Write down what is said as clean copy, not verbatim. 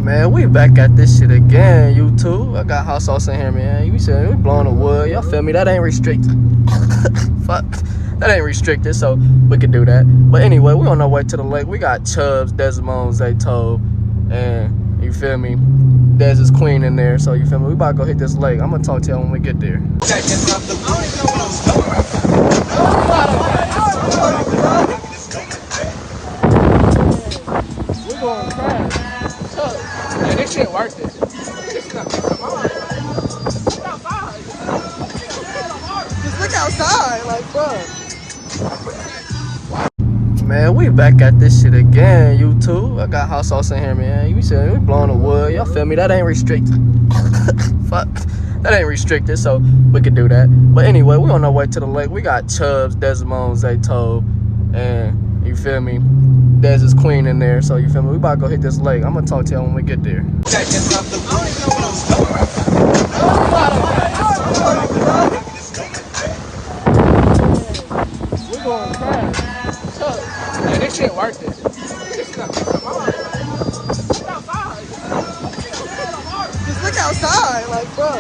Man, we back at this shit again, YouTube. I got hot sauce in here, man. We said we blowing the wood. Y'all feel me? That ain't restricted. Fuck. That ain't restricted, so we could do that. But anyway, we on our way to the lake. We got Chubbs, Desmond, Zayto, and you feel me? Des is queen in there, so you feel me? We about to go hit this lake. I'm gonna talk to y'all when we get there. We're going fast. Man, this shit worth it. Just look outside, like, bro. Man, we back at this shit again, YouTube. I got hot sauce in here, man. We said we blowing the wood. Y'all feel me? That ain't restricted. Fuck. That ain't restricted, so we could do that. But anyway, we on our way to the lake. We got Chubbs, Desmond, Zayto, and you feel me? Des is queen in there, so you feel me? We about to go hit this lake. I'm gonna talk to y'all when we get there. We're going fast. Man, this shit worth it. Just look outside, like, bro.